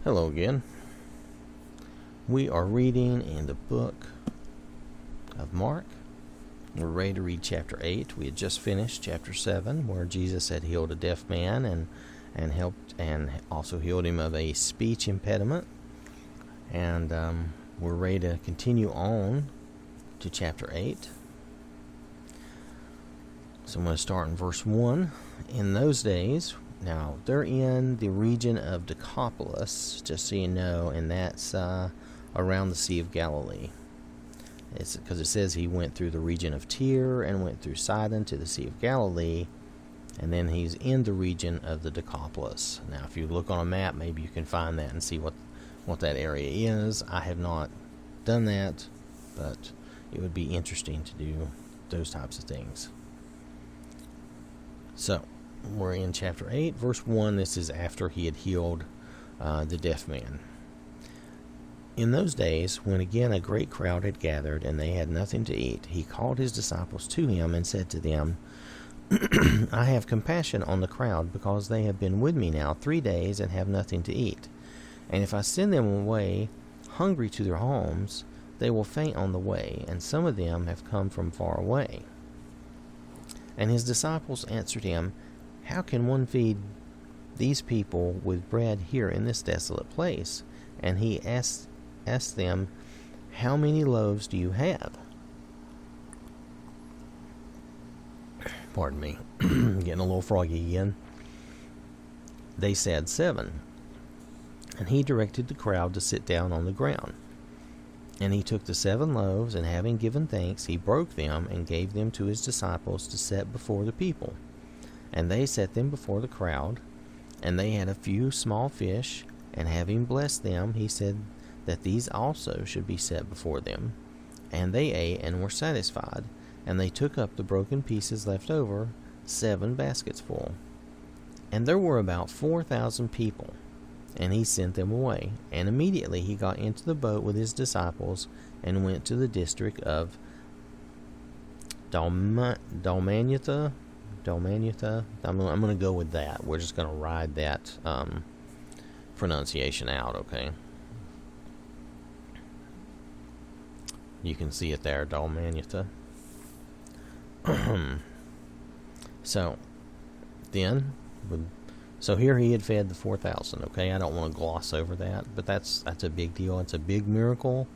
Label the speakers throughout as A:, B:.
A: Hello again. We are reading in the book of Mark. We're ready to read chapter 8. We had just finished chapter 7, where Jesus had healed a deaf man and helped and also healed him of a speech impediment. And we're ready to continue on to chapter 8. So I'm going to start in verse 1. In those days, now they're in the region of Decapolis, just so you know, and that's around the Sea of Galilee. It's because it says he went through the region of Tyre and went through Sidon to the Sea of Galilee, and then he's in the region of the Decapolis. Now, if you look on a map, maybe you can find that and see what that area is. I have not done that, but it would be interesting to do those types of things. So, we're in chapter 8, verse 1. This is after he had healed the deaf man. In those days, when again a great crowd had gathered, and they had nothing to eat, he called his disciples to him and said to them, I have compassion on the crowd, because they have been with me now 3 days and have nothing to eat. And if I send them away hungry to their homes, they will faint on the way, and some of them have come from far away. And his disciples answered him, How can one feed these people with bread here in this desolate place? And he asked them, How many loaves do you have? Pardon me, getting a little froggy again. They said 7. And he directed the crowd to sit down on the ground. And he took the 7 loaves, and having given thanks, he broke them and gave them to his disciples to set before the people. And they set them before the crowd. And they had a few small fish, and having blessed them, he said that these also should be set before them. And they ate and were satisfied. And they took up the broken pieces left over, 7 baskets full. And there were about 4,000 people. And he sent them away. And immediately he got into the boat with his disciples and went to the district of Dalmanutha. I'm going to go with that. We're just going to ride that pronunciation out, okay? You can see it there, Dalmanutha. So here he had fed the 4,000, okay? I don't want to gloss over that, but that's a big deal. It's a big miracle.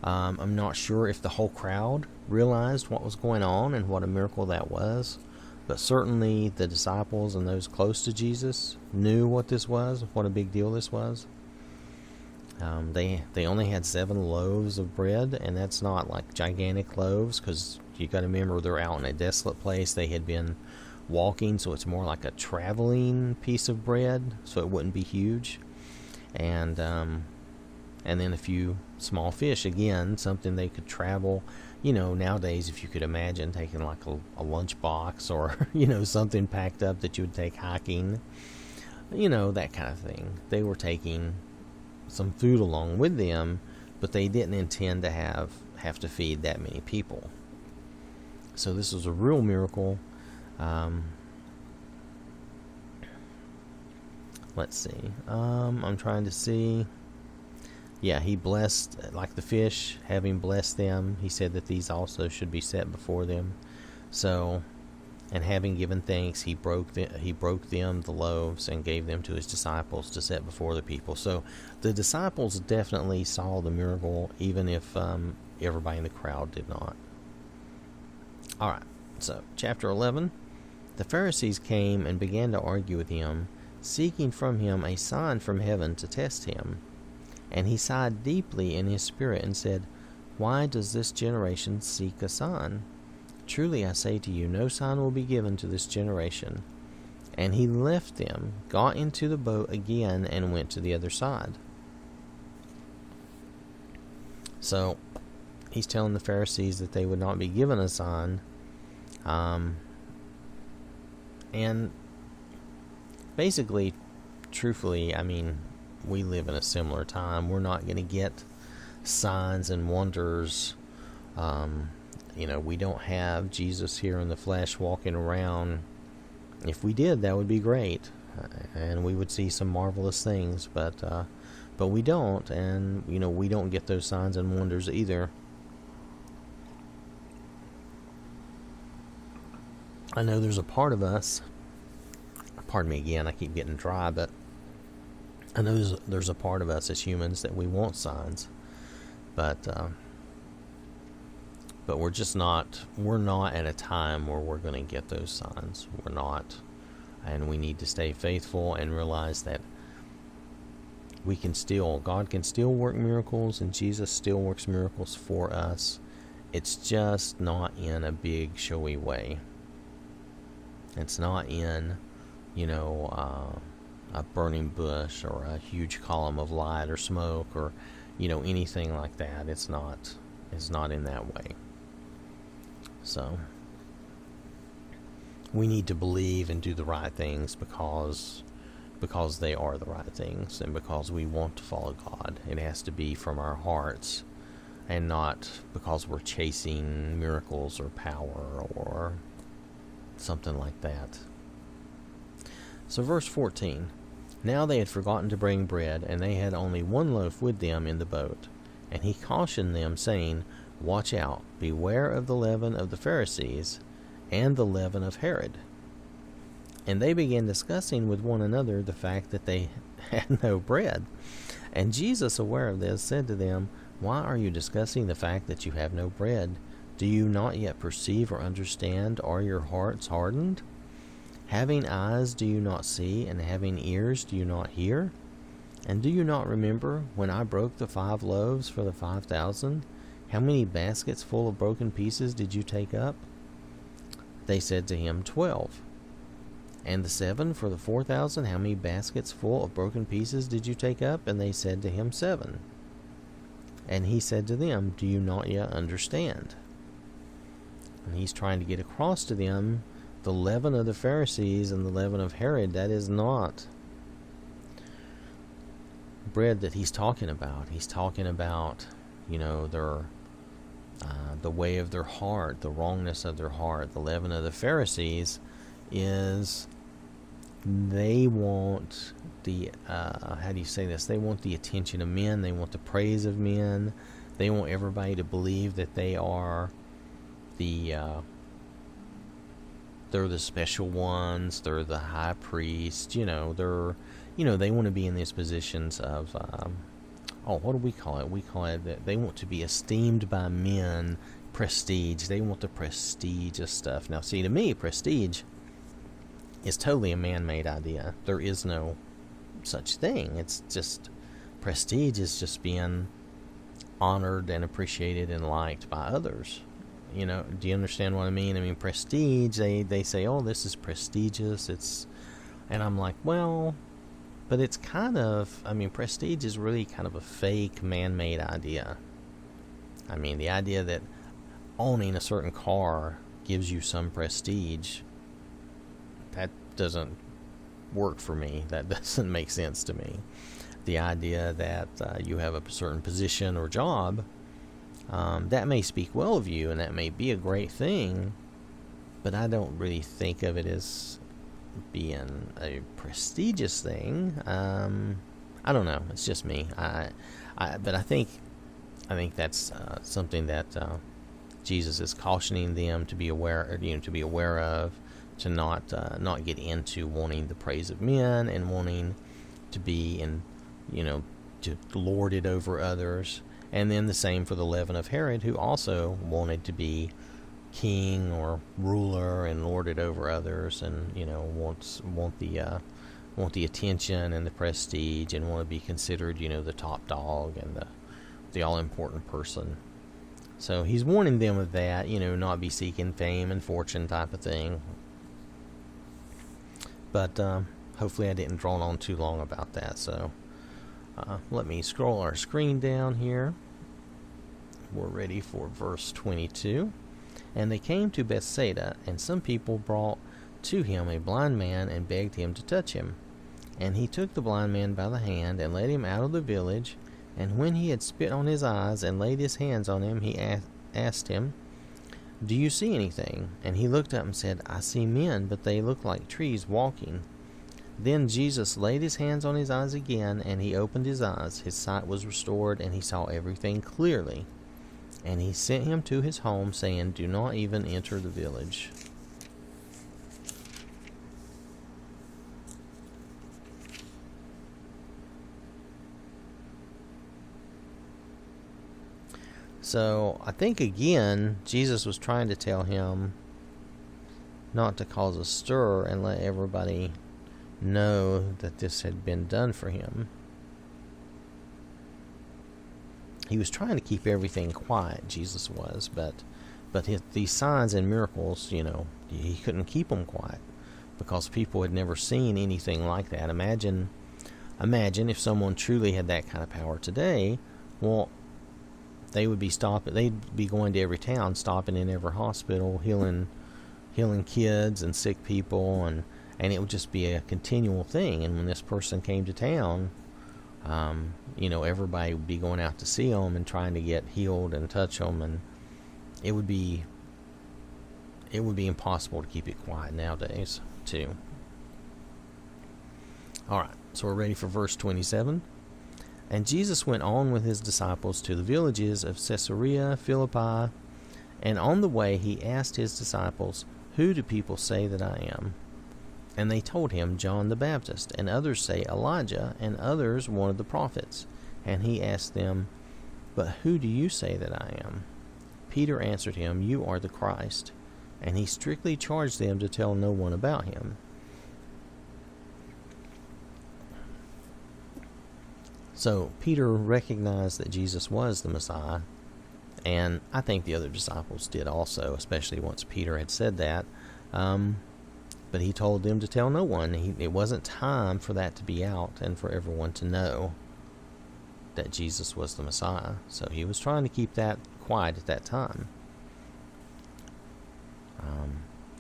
A: I'm not sure if the whole crowd realized what was going on and what a miracle that was, but certainly the disciples and those close to Jesus knew what this was, what a big deal this was. They only had 7 loaves of bread, and that's not like gigantic loaves, because you got to remember they're out in a desolate place. They had been walking, so it's more like a traveling piece of bread, so it wouldn't be huge. And then a few small fish, again, something they could travel. Nowadays, if you could imagine taking like a lunch box or, something packed up that you would take hiking, that kind of thing. They were taking some food along with them, but they didn't intend to have to feed that many people. So this was a real miracle. Let's see. I'm trying to see. Yeah, he blessed, like the fish, having blessed them, he said that these also should be set before them. So, and having given thanks, he broke them, the loaves, and gave them to his disciples to set before the people. So, the disciples definitely saw the miracle, even if everybody in the crowd did not. All right, so chapter 11. The Pharisees came and began to argue with him, seeking from him a sign from heaven to test him. And he sighed deeply in his spirit and said, Why does this generation seek a sign? Truly I say to you, no sign will be given to this generation. And he left them, got into the boat again, and went to the other side. So, he's telling the Pharisees that they would not be given a sign. And basically, truthfully, we live in a similar time. We're not going to get signs and wonders. We don't have Jesus here in the flesh walking around. If we did, that would be great. And we would see some marvelous things. But But we don't, and we don't get those signs and wonders either. I know there's a part of us, pardon me again, I keep getting dry, but I know there's a part of us as humans that we want signs, but we're not at a time where we're going to get those signs. We're not, and we need to stay faithful and realize that God can still work miracles, and Jesus still works miracles for us. It's just not in a big showy way. It's not in, a burning bush or a huge column of light or smoke or, anything like that. It's not in that way. So we need to believe and do the right things because they are the right things, and because we want to follow God. It has to be from our hearts, and not because we're chasing miracles or power or something like that. So verse 14. Now they had forgotten to bring bread, and they had only one loaf with them in the boat. And he cautioned them, saying, Watch out, beware of the leaven of the Pharisees, and the leaven of Herod. And they began discussing with one another the fact that they had no bread. And Jesus, aware of this, said to them, Why are you discussing the fact that you have no bread? Do you not yet perceive or understand? Are your hearts hardened? Having eyes, do you not see? And having ears, do you not hear? And do you not remember when I broke the 5 loaves for the 5,000? How many baskets full of broken pieces did you take up? They said to him, 12. And the 7 for the 4,000, how many baskets full of broken pieces did you take up? And they said to him, 7. And he said to them, Do you not yet understand? And he's trying to get across to them the leaven of the Pharisees and the leaven of Herod. That is not bread that he's talking about. He's talking about, their the way of their heart, the wrongness of their heart. The leaven of the Pharisees is they want the how do you say this? They want the attention of men. They want the praise of men. They want everybody to believe that they are they're the special ones. They're the high priest. They want to be in these positions of what do we call it? We call it that they want to be esteemed by men. Prestige. They want the prestige of stuff. Now, see, to me, prestige is totally a man-made idea. There is no such thing. It's just prestige is just being honored and appreciated and liked by others. Do you understand what I mean? I mean, prestige, they say, oh, this is prestigious. And I'm like, well, but it's kind of, prestige is really kind of a fake man-made idea. The idea that owning a certain car gives you some prestige, that doesn't work for me. That doesn't make sense to me. The idea that you have a certain position or job, that may speak well of you, and that may be a great thing, but I don't really think of it as being a prestigious thing. I don't know. It's just me. But I think that's something that Jesus is cautioning them to be aware of, to not get into wanting the praise of men and wanting to be to lord it over others. And then the same for the leaven of Herod, who also wanted to be king or ruler and lord it over others, and want the attention and the prestige, and want to be considered the top dog and the all important person. So he's warning them of that, not be seeking fame and fortune type of thing. But hopefully I didn't drone on too long about that. So let me scroll our screen down here. We're ready for verse 22. And they came to Bethsaida, and some people brought to him a blind man and begged him to touch him. And he took the blind man by the hand and led him out of the village. And when he had spit on his eyes and laid his hands on him, he asked him, Do you see anything? And he looked up and said, I see men, but they look like trees walking. Then Jesus laid his hands on his eyes again, and he opened his eyes. His sight was restored, and he saw everything clearly. And he sent him to his home, saying, "Do not even enter the village." So I think again, Jesus was trying to tell him not to cause a stir and let everybody know that this had been done for him. He was trying to keep everything quiet, Jesus was, but these signs and miracles, he couldn't keep them quiet because people had never seen anything like that. Imagine if someone truly had that kind of power today. Well, they'd be going to every town, stopping in every hospital, healing kids and sick people, and it would just be a continual thing. And when this person came to town, everybody would be going out to see them and trying to get healed and touch them, and it would be impossible to keep it quiet nowadays too. All right, so we're ready for verse 27. And Jesus went on with his disciples to the villages of Caesarea Philippi, and on the way he asked his disciples, "Who do people say that I am?" And they told him, "John the Baptist, and others say Elijah, and others one of the prophets." And he asked them, "But who do you say that I am?" Peter answered him, "You are the Christ." And he strictly charged them to tell no one about him. So Peter recognized that Jesus was the Messiah, and I think the other disciples did also, especially once Peter had said that. But he told them to tell no one. It wasn't time for that to be out and for everyone to know that Jesus was the Messiah. So he was trying to keep that quiet at that time.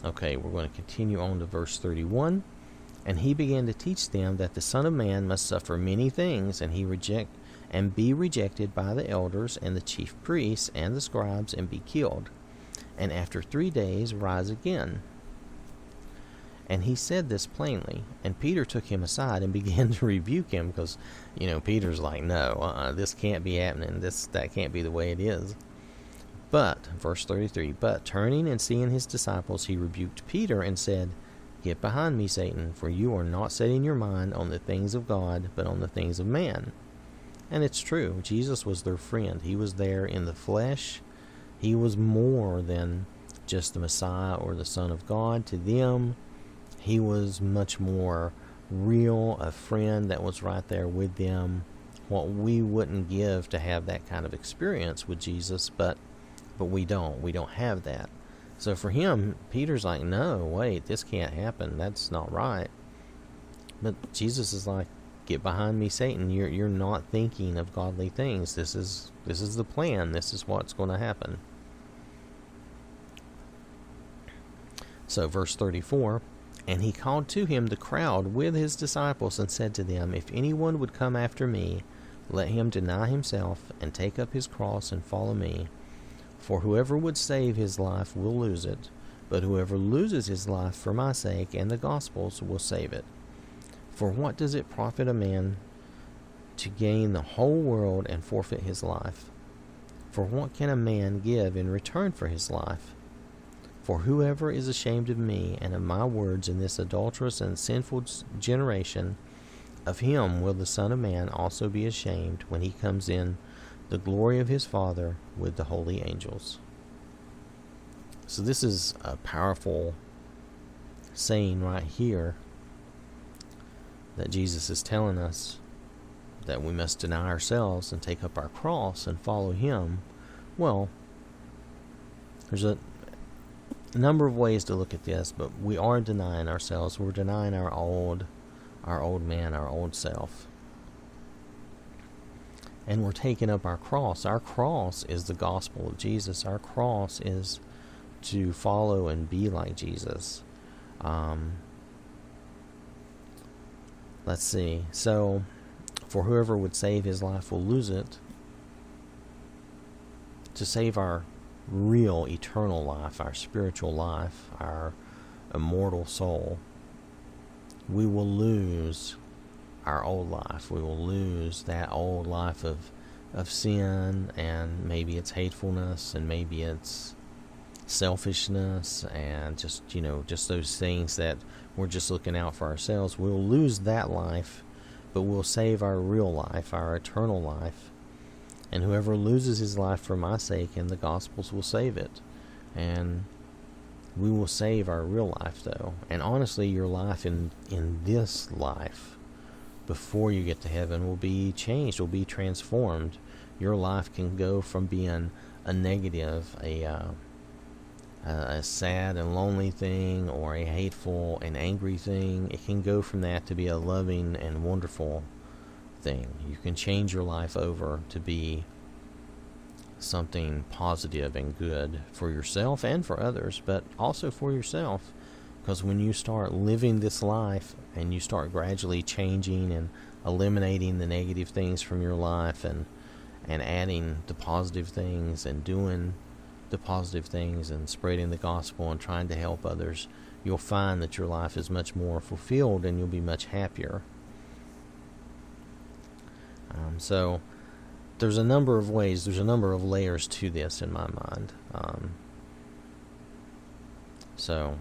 A: Okay, we're going to continue on to verse 31. And he began to teach them that the Son of Man must suffer many things, and be rejected by the elders and the chief priests and the scribes, and be killed, and after 3 days rise again. And he said this plainly. And Peter took him aside and began to rebuke him, because Peter's like, "No, this can't be happening. That can't be the way it is." But verse 33, but turning and seeing his disciples, he rebuked Peter and said, "Get behind me, Satan, for you are not setting your mind on the things of God, but on the things of man." And it's true. Jesus was their friend. He was there in the flesh. He was more than just the Messiah or the Son of God. To them, he was much more real, a friend that was right there with them. What we wouldn't give to have that kind of experience with Jesus, but we don't. We don't have that. So for him, Peter's like, "No, wait, this can't happen. That's not right." But Jesus is like, "Get behind me, Satan. You're not thinking of godly things. This is the plan. This is what's going to happen." So verse 34, and he called to him the crowd with his disciples and said to them, "If anyone would come after me, let him deny himself and take up his cross and follow me. For whoever would save his life will lose it, but whoever loses his life for my sake and the gospel's will save it. For what does it profit a man to gain the whole world and forfeit his life? For what can a man give in return for his life? For whoever is ashamed of me and of my words in this adulterous and sinful generation, of him will the Son of Man also be ashamed when he comes in the glory of his Father with the holy angels." So this is a powerful saying right here, that Jesus is telling us that we must deny ourselves and take up our cross and follow him. Well, there's a number of ways to look at this, but we are denying ourselves. We're denying our old man, our old self. And we're taking up our cross. Our cross is the gospel of Jesus. Our cross is to follow and be like Jesus. Let's see. So, for whoever would save his life will lose it. To save our real eternal life, our spiritual life, our immortal soul, we will lose our old life. We will lose that old life of sin, and maybe it's hatefulness, and maybe it's selfishness, and just those things that we're just looking out for ourselves. We'll lose that life, but we'll save our real life, our eternal life. And whoever loses his life for my sake in the Gospels will save it. And we will save our real life, though. And honestly, your life in this life, before you get to heaven, will be changed, will be transformed. Your life can go from being a negative, a sad and lonely thing, or a hateful and angry thing. It can go from that to be a loving and wonderful thing. You can change your life over to be something positive and good for yourself and for others, but also for yourself. Because when you start living this life and you start gradually changing and eliminating the negative things from your life, and adding the positive things, and doing the positive things, and spreading the gospel and trying to help others, you'll find that your life is much more fulfilled, and you'll be much happier. So there's a number of ways, there's a number of layers to this in my mind. So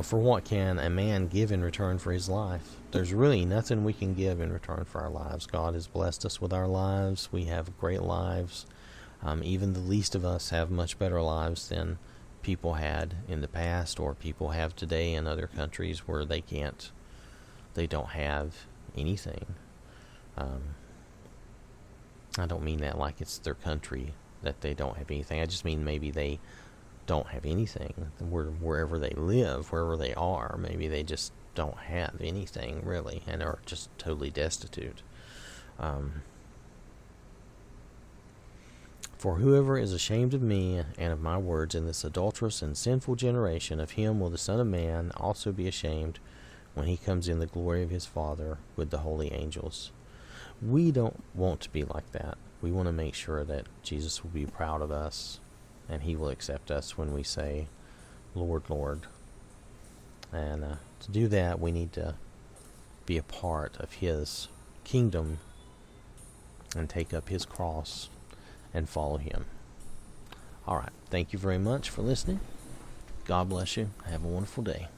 A: for what can a man give in return for his life? There's really nothing we can give in return for our lives. God has blessed us with our lives. We have great lives. Even the least of us have much better lives than people had in the past, or people have today in other countries where they don't have anything. I don't mean that like it's their country that they don't have anything. I just mean maybe they don't have anything. Wherever they live, wherever they are, maybe they just don't have anything really, and are just totally destitute. For whoever is ashamed of me and of my words in this adulterous and sinful generation, of him will the Son of Man also be ashamed when he comes in the glory of his Father with the holy angels. We don't want to be like that. We want to make sure that Jesus will be proud of us, and he will accept us when we say, Lord, Lord. And to do that, we need to be a part of his kingdom and take up his cross and follow him. All right. Thank you very much for listening. God bless you. Have a wonderful day.